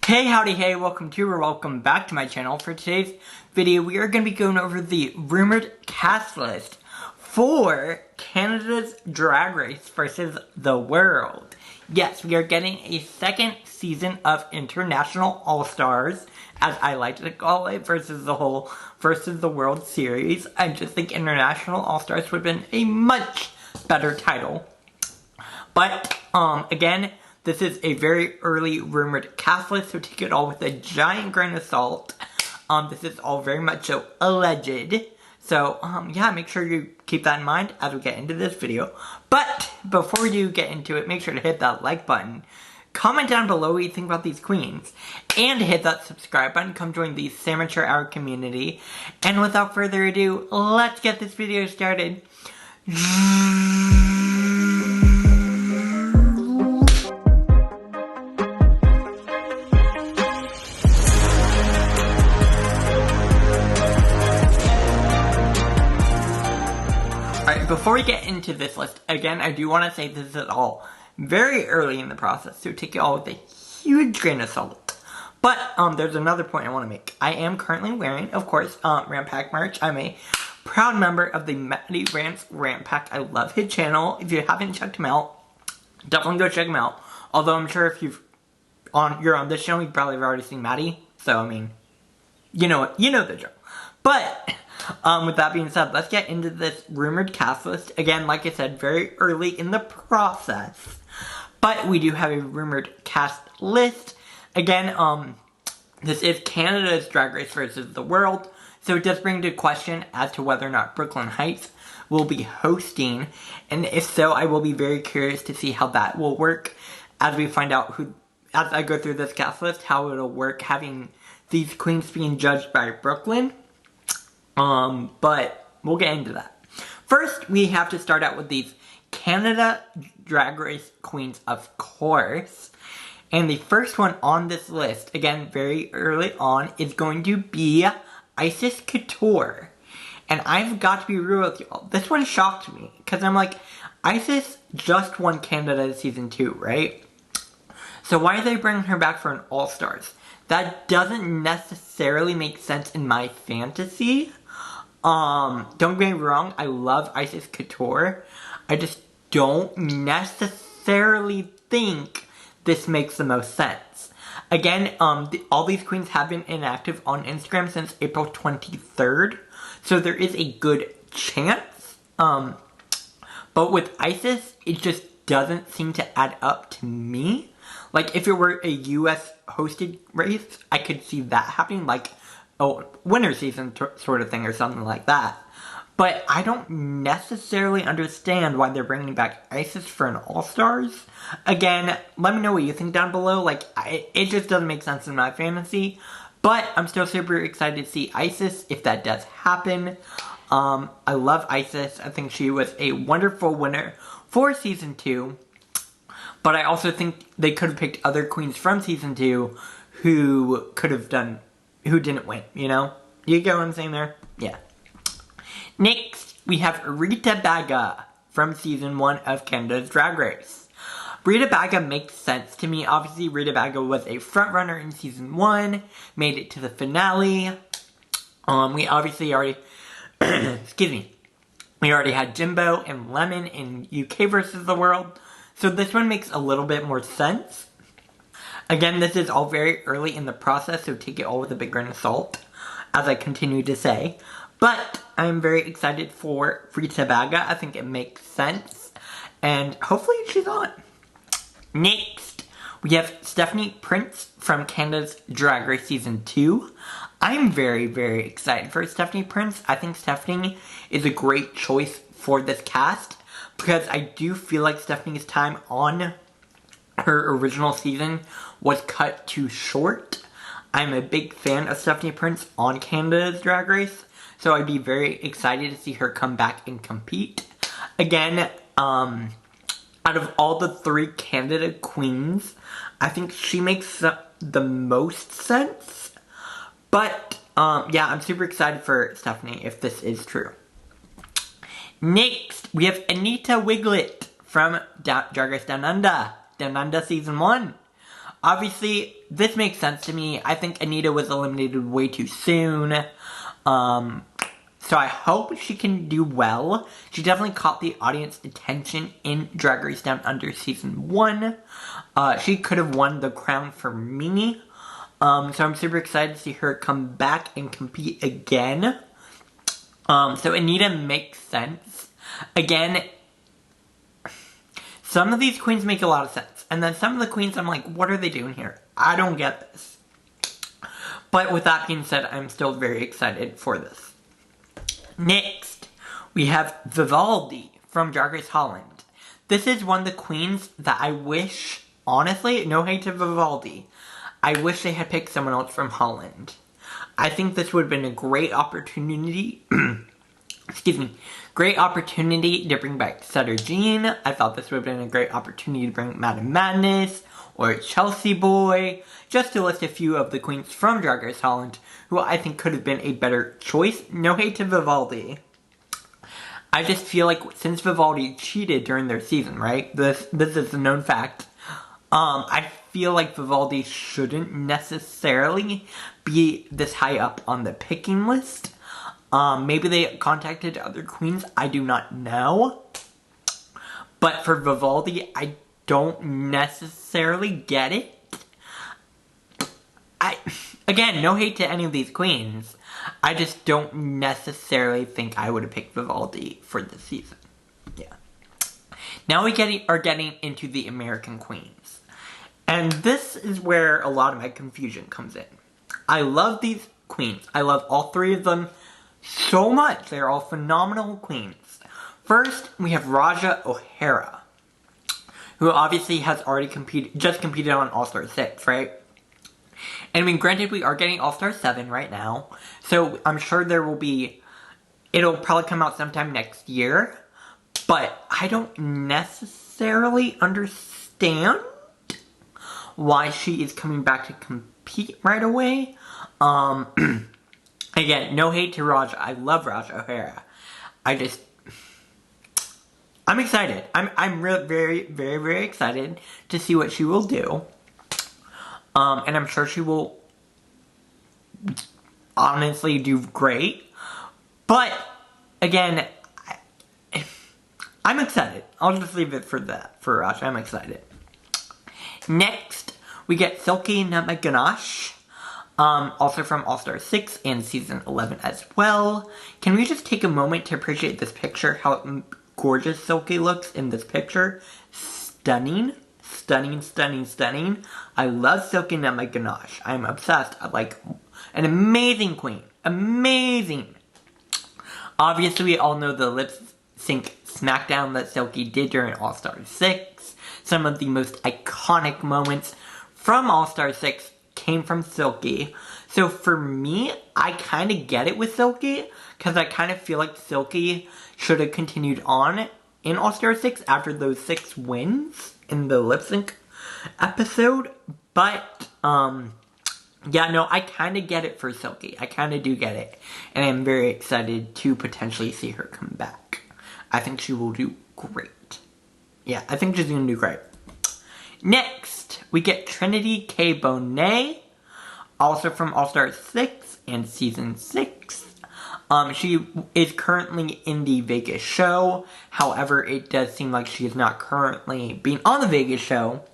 Hey, howdy, hey, welcome to or welcome back to my channel. For today's video, we are going to be going over the rumored cast list for Canada's Drag Race versus the world. Yes, we are getting a second season of International All-Stars, as I like to call it, versus the World Series. I just think International All-Stars would have been a much better title. But, again, this is a very early rumored cast list, so take it all with a giant grain of salt. This is all very much so alleged. So, yeah, make sure you keep that in mind as we get into this video. But, before we do get into it, make sure to hit that like button. Comment down below what you think about these queens. And hit that subscribe button. Come join the Samature Hour community. And without further ado, let's get this video started. Alright, before we get into this list, again, I do want to say this is all very early in the process, so take it all with a huge grain of salt. But, there's another point I want to make. I am currently wearing, of course, Ramp Pack merch. I'm a proud member of the Maddie Rants Ramp Pack. I love his channel. If you haven't checked him out, definitely go check him out. Although I'm sure if you're on this channel, you probably have already seen Maddie. So, I mean, you know the drill. But, with that being said, let's get into this rumored cast list. Again, like I said, very early in the process. But we do have a rumored cast list. Again, this is Canada's Drag Race versus the world. So it does bring into question as to whether or not Brooklyn Heights will be hosting. And if so, I will be very curious to see how that will work as we find out as I go through this cast list, how it'll work having these queens being judged by Brooklyn. But we'll get into that. First, we have to start out with these Canada Drag Race queens, of course. And the first one on this list, again, very early on, is going to be Isis Couture. And I've got to be real with y'all. This one shocked me, because I'm like, Isis just won Canada Season 2, right? So why are they bringing her back for an All-Stars? That doesn't necessarily make sense in my fantasy. Don't get me wrong, I love Isis Couture. I just don't necessarily think this makes the most sense. Again, all these queens have been inactive on Instagram since April 23rd, so there is a good chance. But with Isis, it just doesn't seem to add up to me. Like, if it were a US hosted race, I could see that happening, like, winter season sort of thing or something like that. But I don't necessarily understand why they're bringing back Isis for an All-Stars. Again, let me know what you think down below. Like, it just doesn't make sense in my fantasy. But I'm still super excited to see Isis if that does happen. I love Isis. I think she was a wonderful winner for Season 2. But I also think they could have picked other queens from Season 2 who didn't win, you know? You get what I'm saying there? Yeah. Next, we have Rita Baga from Season 1 of Canada's Drag Race. Rita Baga makes sense to me. Obviously, Rita Baga was a frontrunner in Season 1, made it to the finale. We obviously already, excuse me, we already had Jimbo and Lemon in UK versus the world. So this one makes a little bit more sense. Again, this is all very early in the process, so take it all with a big grain of salt, as I continue to say. But I'm very excited for Rita Baga. I think it makes sense, and hopefully she's on. Next, we have Stephanie Prince from Canada's Drag Race Season 2. I'm very, very excited for Stephanie Prince. I think Stephanie is a great choice for this cast, because I do feel like Stephanie's time on her original season was cut too short. I'm a big fan of Stephanie Prince on Canada's Drag Race, so I'd be very excited to see her come back and compete. Again, out of all the 3 Canada queens, I think she makes the most sense. But, yeah, I'm super excited for Stephanie if this is true. Next, we have Anita Wiglet from Drag Race Down Under Season 1. Obviously, this makes sense to me. I think Anita was eliminated way too soon. So I hope she can do well. She definitely caught the audience attention in Drag Race Down Under Season 1. She could have won the crown for me. So I'm super excited to see her come back and compete again. So Anita makes sense. Again, some of these queens make a lot of sense. And then some of the queens, I'm like, what are they doing here? I don't get this. But with that being said, I'm still very excited for this. Next, we have Vivaldi from Drag Race Holland. This is one of the queens that I wish, honestly, no hate to Vivaldi, I wish they had picked someone else from Holland. I think this would have been a great opportunity, excuse me, great opportunity to bring back Sutter Jean. I thought this would have been a great opportunity to bring Madam Madness or Chelsea Boy, just to list a few of the queens from Drag Race Holland who I think could have been a better choice. No hate to Vivaldi. I just feel like since Vivaldi cheated during their season, right? This is a known fact. I feel like Vivaldi shouldn't necessarily be this high up on the picking list. Maybe they contacted other queens, I do not know. But for Vivaldi, I don't necessarily get it. Again, no hate to any of these queens. I just don't necessarily think I would have picked Vivaldi for this season. Yeah. Now we are getting into the American queens. And this is where a lot of my confusion comes in. I love these queens. I love all three of them so much. They're all phenomenal queens. First, we have Raja O'Hara, who obviously has already competed on All-Star 6, right? And I mean, granted, we are getting All-Star 7 right now, so I'm sure it'll probably come out sometime next year, but I don't necessarily understand why she is coming back to compete right away. Again, no hate to Raja. I love Raja O'Hara. I'm excited. I'm really very, very, very excited to see what she will do. And I'm sure she will honestly do great. But, again, I'm excited. I'll just leave it for that, for Raja. I'm excited. Next, we get Silky Nutmeg Ganache. Also from All-Star 6 and Season 11 as well. Can we just take a moment to appreciate this picture? How gorgeous Silky looks in this picture. Stunning. Stunning, stunning, stunning. I love Silky Nutmeg Ganache. I'm obsessed. I like an amazing queen. Amazing. Obviously, we all know the lip sync smackdown that Silky did during All-Star 6. Some of the most iconic moments from All-Star 6 came from Silky. So for me, I kind of get it with Silky, because I kind of feel like Silky should have continued on in All-Star 6 after those 6 wins in the lip sync episode. But, yeah, no, I kind of get it for Silky. I kind of do get it. And I'm very excited to potentially see her come back. I think she will do great. Yeah, I think she's going to do great. Next, we get Trinity K. Bonet, also from All-Star 6 and Season 6. She is currently in the Vegas show. However, it does seem like she is not currently being on the Vegas show,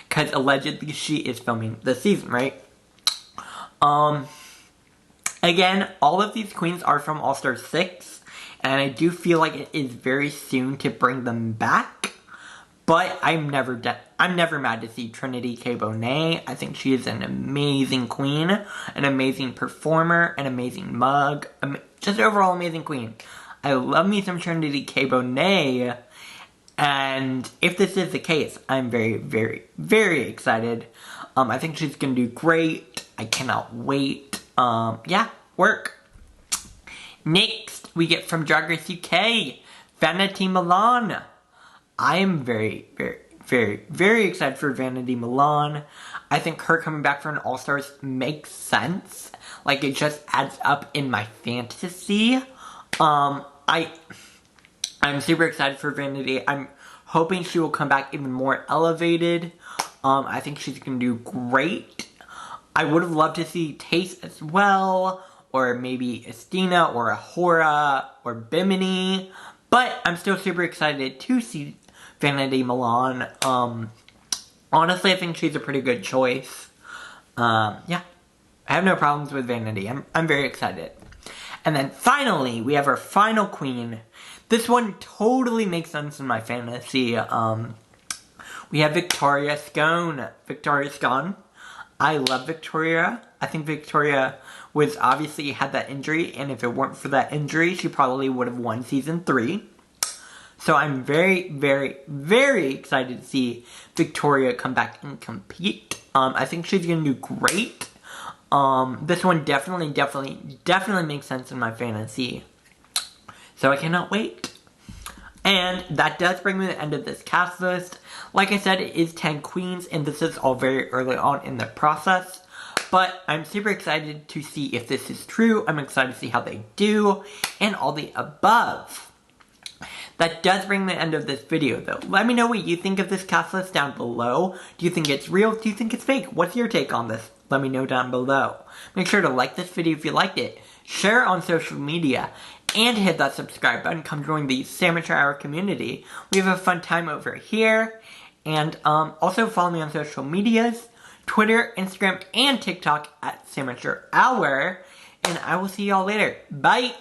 because allegedly she is filming the season, right? Again, all of these queens are from All-Star 6, and I do feel like it is very soon to bring them back. But I'm never mad to see Trinity K. Bonet. I think she is an amazing queen, an amazing performer, an amazing mug, just overall amazing queen. I love me some Trinity K. Bonet, and if this is the case, I'm very, very, very excited. I think she's gonna do great. I cannot wait. Yeah, work. Next, we get from Drag Race UK, Vanity Milan. I am very, very, very, very excited for Vanity Milan. I think her coming back for an All-Stars makes sense. Like, it just adds up in my fantasy. I'm super excited for Vanity. I'm hoping she will come back even more elevated. I think she's going to do great. I would have loved to see Tace as well, or maybe Estina, or Ahura, or Bimini, but I'm still super excited to see Vanity Milan. Honestly, I think she's a pretty good choice. Yeah, I have no problems with Vanity. I'm very excited. And then finally, we have our final queen. This one totally makes sense in my fantasy. We have Victoria Scone. Victoria Scone. I love Victoria. I think Victoria was obviously had that injury, and if it weren't for that injury, she probably would have won season 3. So I'm very, very, very excited to see Victoria come back and compete. I think she's going to do great. This one definitely makes sense in my fantasy. So I cannot wait. And that does bring me to the end of this cast list. Like I said, it is 10 queens, and this is all very early on in the process. But I'm super excited to see if this is true. I'm excited to see how they do, and all the above. That does bring me to the end of this video, though. Let me know what you think of this cast list down below. Do you think it's real? Do you think it's fake? What's your take on this? Let me know down below. Make sure to like this video if you liked it, share it on social media, and hit that subscribe button. Come join the Samature Hour community. We have a fun time over here. And also follow me on social medias, Twitter, Instagram, and TikTok at Samature Hour. And I will see y'all later. Bye!